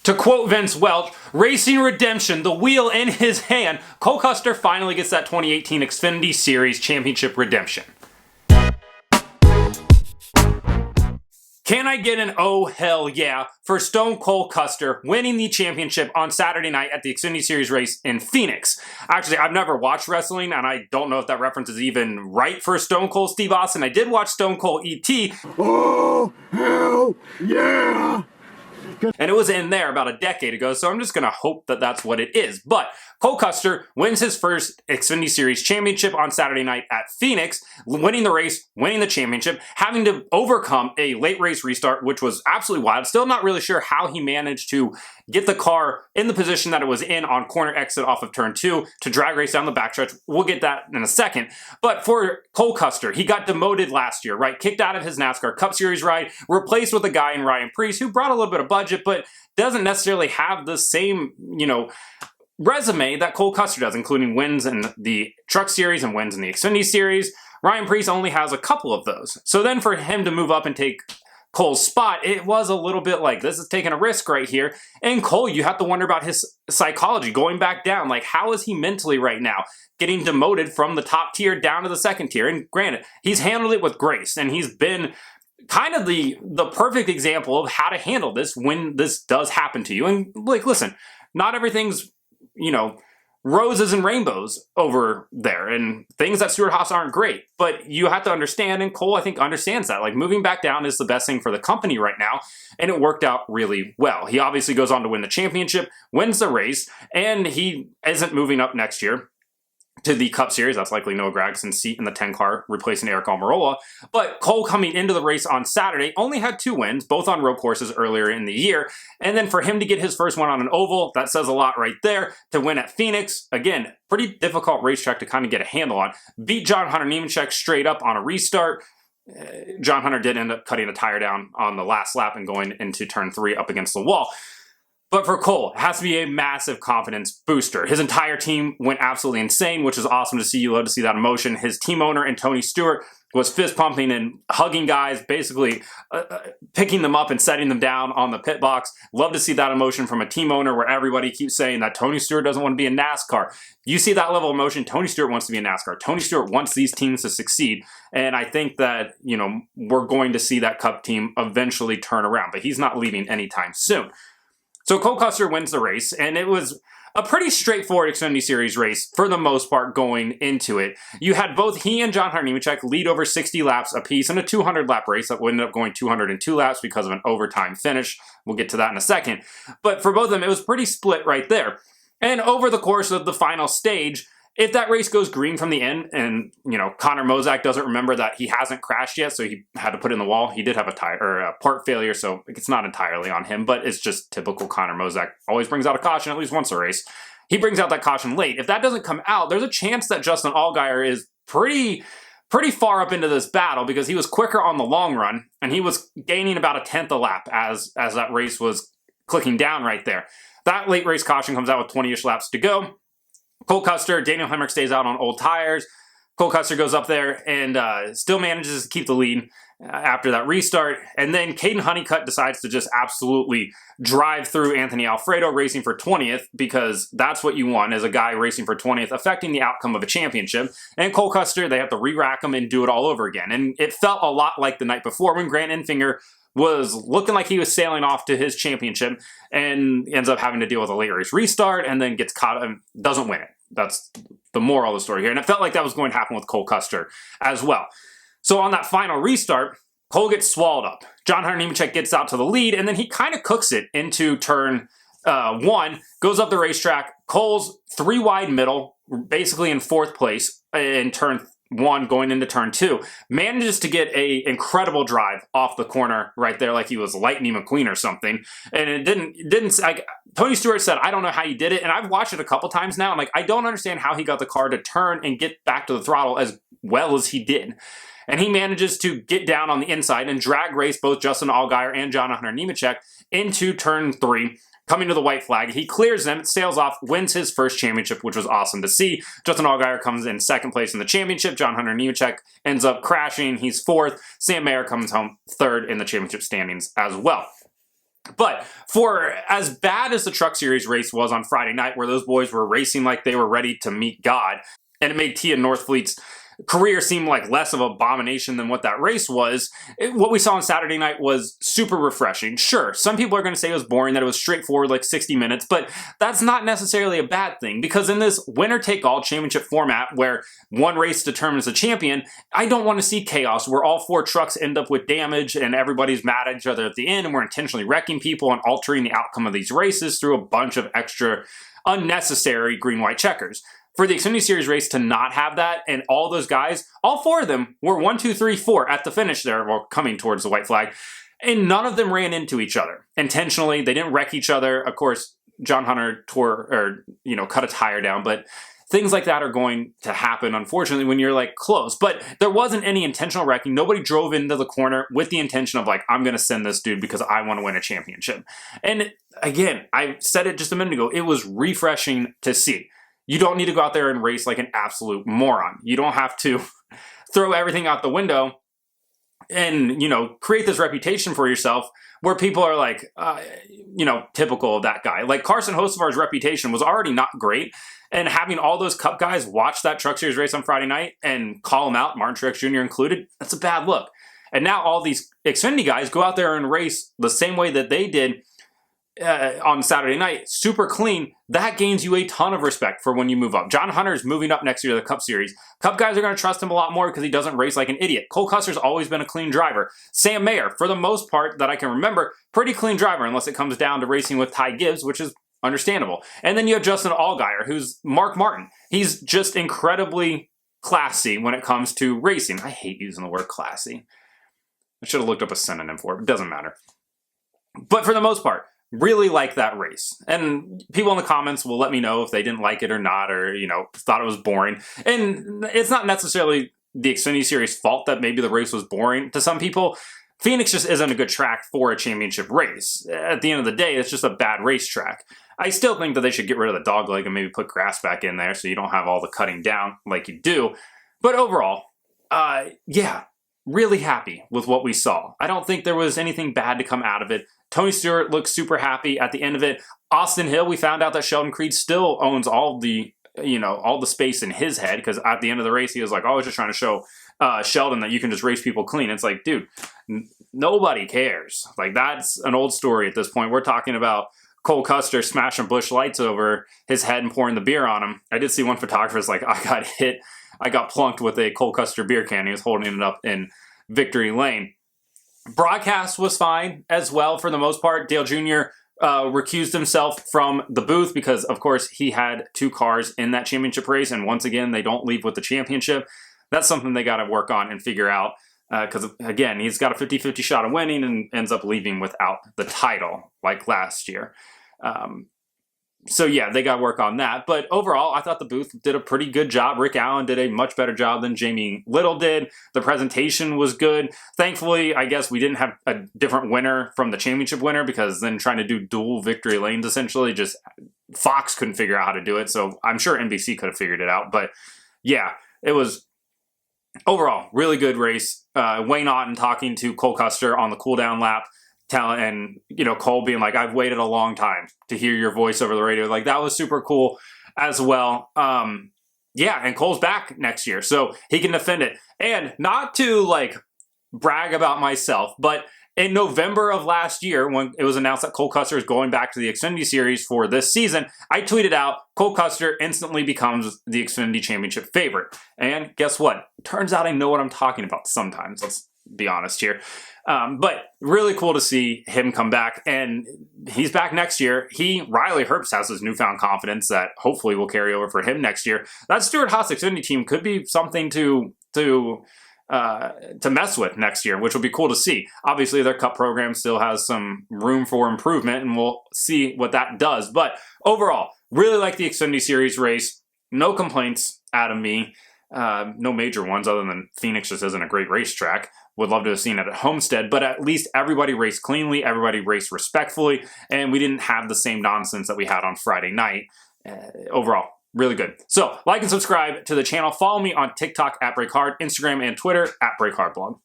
To quote Vince Welch, racing redemption, the wheel in his hand, Cole Custer finally gets that 2018 Xfinity Series Championship redemption. Can I get an oh hell yeah for Stone Cold Custer winning the championship on Saturday night at the Xfinity Series race in Phoenix? Actually, I've never watched wrestling, and I don't know if that reference is even right for Stone Cold Steve Austin. I did watch Stone Cold E.T. Oh hell yeah! And it was in there about a decade ago, so I'm just going to hope that that's what it is. But Cole Custer wins his first Xfinity Series championship on Saturday night at Phoenix, winning the race, winning the championship, having to overcome a late race restart, which was absolutely wild. Still not really sure how he managed to get the car in the position that it was in on corner exit off of turn 2 to drag race down the backstretch. We'll get that in a second. But for Cole Custer, he got demoted last year, right? Kicked out of his NASCAR Cup Series ride, replaced with a guy in Ryan Preece who brought a little bit of budget, but doesn't necessarily have the same, resume that Cole Custer does, including wins in the Truck Series and wins in the Xfinity Series. Ryan Preece only has a couple of those. So then for him to move up and take Cole's spot, it was a little bit like, this is taking a risk right here. And Cole, you have to wonder about his psychology, going back down. Like, how is he mentally right now, getting demoted from the top tier down to the second tier? And granted, he's handled it with grace, and he's been kind of the perfect example of how to handle this when this does happen to you. And like, listen, not everything's, roses and rainbows over there, and things at Stewart-Haas aren't great, but you have to understand, and Cole, I think, understands that. Like, moving back down is the best thing for the company right now, and it worked out really well. He obviously goes on to win the championship, wins the race, and he isn't moving up next year to the Cup Series. That's likely Noah Gragson's seat in the 10 car, replacing Eric Almirola. But Cole, coming into the race on Saturday, only had 2 wins, both on road courses earlier in the year. And then for him to get his first one on an oval, that says a lot right there. To win at Phoenix, again, pretty difficult racetrack to kind of get a handle on. Beat John Hunter Nemechek straight up on a restart. John Hunter did end up cutting a tire down on the last lap and going into turn 3 up against the wall. But for Cole, it has to be a massive confidence booster. His entire team went absolutely insane, which is awesome to see. You love to see that emotion. His team owner and Tony Stewart was fist pumping and hugging guys, basically picking them up and setting them down on the pit box. Love to see that emotion from a team owner where everybody keeps saying that Tony Stewart doesn't want to be in NASCAR. You see that level of emotion, Tony Stewart wants to be in NASCAR. Tony Stewart wants these teams to succeed. And I think that, we're going to see that Cup team eventually turn around, but he's not leaving anytime soon. So Cole Custer wins the race, and it was a pretty straightforward Xfinity Series race for the most part going into it. You had both he and John Hunter Nemechek lead over 60 laps apiece in a 200-lap race that ended up going 202 laps because of an overtime finish. We'll get to that in a second. But for both of them, it was pretty split right there. And over the course of the final stage, if that race goes green from the end and, Connor Mozak doesn't remember that he hasn't crashed yet, so he had to put it in the wall. He did have a tire or a part failure, so it's not entirely on him, but it's just typical Connor Mozak. Always brings out a caution at least once a race. He brings out that caution late. If that doesn't come out, there's a chance that Justin Allgaier is pretty far up into this battle because he was quicker on the long run, and he was gaining about a tenth a lap as that race was clicking down right there. That late race caution comes out with 20-ish laps to go. Cole Custer, Daniel Hemrick stays out on old tires. Cole Custer goes up there and still manages to keep the lead after that restart. And then Caden Honeycutt decides to just absolutely drive through Anthony Alfredo, racing for 20th, because that's what you want as a guy racing for 20th, affecting the outcome of a championship. And Cole Custer, they have to re-rack him and do it all over again. And it felt a lot like the night before when Grant Enfinger was looking like he was sailing off to his championship and ends up having to deal with a late race restart and then gets caught and doesn't win it. That's the moral of the story here. And it felt like that was going to happen with Cole Custer as well. So on that final restart, Cole gets swallowed up. John Hunter Nemechek gets out to the lead, and then he kind of cooks it into turn 1, goes up the racetrack. Cole's 3 wide middle, basically in 4th place in turn 1 going into turn 2, manages to get a incredible drive off the corner right there like he was Lightning McQueen or something. And it didn't like Tony Stewart said, I don't know how he did it. And I've watched it a couple times now. I'm like, I don't understand how he got the car to turn and get back to the throttle as well as he did. And he manages to get down on the inside and drag race both Justin Allgaier and John Hunter Nemechek into turn 3, coming to the white flag. He clears them, sails off, wins his first championship, which was awesome to see. Justin Allgaier comes in 2nd place in the championship. John Hunter Nemechek ends up crashing. He's 4th. Sam Mayer comes home 3rd in the championship standings as well. But for as bad as the Truck Series race was on Friday night, where those boys were racing like they were ready to meet God, and it made Tia Northfleet's career seem like less of an abomination than what that race was, what we saw on Saturday night was super refreshing. Sure, some people are going to say it was boring, that it was straightforward, like 60 minutes, but that's not necessarily a bad thing, because in this winner-take-all championship format where one race determines the champion, I don't want to see chaos where all 4 trucks end up with damage and everybody's mad at each other at the end and we're intentionally wrecking people and altering the outcome of these races through a bunch of extra unnecessary green-white checkers. For the Xfinity Series race to not have that, and all those guys, all 4 of them were 1, 2, 3, 4 at the finish there, well, coming towards the white flag, and none of them ran into each other intentionally. They didn't wreck each other. Of course, John Hunter cut a tire down, but things like that are going to happen, unfortunately, when you're like close. But there wasn't any intentional wrecking. Nobody drove into the corner with the intention of like, I'm going to send this dude because I want to win a championship. And again, I said it just a minute ago, it was refreshing to see. You don't need to go out there and race like an absolute moron. You don't have to throw everything out the window and, create this reputation for yourself where people are like, typical of that guy. Like Carson Hocevar's reputation was already not great. And having all those Cup guys watch that Truck Series race on Friday night and call him out, Martin Truex Jr. included, that's a bad look. And now all these Xfinity guys go out there and race the same way that they did on Saturday night, super clean. That gains you a ton of respect for when you move up. John Hunter is moving up next year to the Cup Series. Cup guys are going to trust him a lot more because he doesn't race like an idiot. Cole Custer's always been a clean driver. Sam Mayer, for the most part that I can remember, pretty clean driver unless it comes down to racing with Ty Gibbs, which is understandable. And then you have Justin Allgaier, who's Mark Martin. He's just incredibly classy when it comes to racing. I hate using the word classy. I should have looked up a synonym for it. It doesn't matter. But for the most part, really like that race. And people in the comments will let me know if they didn't like it or not, or, thought it was boring. And it's not necessarily the Xfinity Series' fault that maybe the race was boring to some people. Phoenix just isn't a good track for a championship race. At the end of the day, it's just a bad racetrack. I still think that they should get rid of the dogleg and maybe put grass back in there so you don't have all the cutting down like you do. But overall, really happy with what we saw. I don't think there was anything bad to come out of it. Tony Stewart looked super happy at the end of it. Austin Hill, we found out that Sheldon Creed still owns all the space in his head, because at the end of the race, he was like, I was just trying to show Sheldon that you can just race people clean. It's like, dude, nobody cares. Like, that's an old story at this point. We're talking about Cole Custer smashing Busch Lights over his head and pouring the beer on him. I did see one photographer's like, I got plunked with a Cole Custer beer can. He was holding it up in victory lane. Broadcast was fine as well for the most part. Dale Jr. Recused himself from the booth because, of course, he had 2 cars in that championship race, and once again, they don't leave with the championship. That's something they got to work on and figure out because, again, he's got a 50-50 shot of winning and ends up leaving without the title like last year. So, yeah, they got to work on that. But overall, I thought the booth did a pretty good job. Rick Allen did a much better job than Jamie Little did. The presentation was good. Thankfully, I guess we didn't have a different winner from the championship winner, because then trying to do dual victory lanes, essentially, just Fox couldn't figure out how to do it. So I'm sure NBC could have figured it out. But, yeah, it was overall really good race. Wayne Otten talking to Cole Custer on the cooldown lap. And Cole being like, I've waited a long time to hear your voice over the radio. Like, that was super cool as well. And Cole's back next year, so he can defend it. And not to brag about myself, but in November of last year, when it was announced that Cole Custer is going back to the Xfinity Series for this season, I tweeted out, Cole Custer instantly becomes the Xfinity Championship favorite. And guess what? Turns out I know what I'm talking about sometimes. Let's be honest here. But really cool to see him come back, and he's back next year. Riley Herbst has his newfound confidence that hopefully will carry over for him next year. That Stewart-Haas Xfinity team could be something to mess with next year, which will be cool to see. Obviously, their Cup program still has some room for improvement, and we'll see what that does. But overall, really like the Xfinity Series race. No complaints out of me. No major ones other than Phoenix just isn't a great racetrack. Would love to have seen it at Homestead, but at least everybody raced cleanly, everybody raced respectfully, and we didn't have the same nonsense that we had on Friday night. Overall, really good. So, like and subscribe to the channel. Follow me on TikTok at BreakHard, Instagram and Twitter at BreakHardBlog.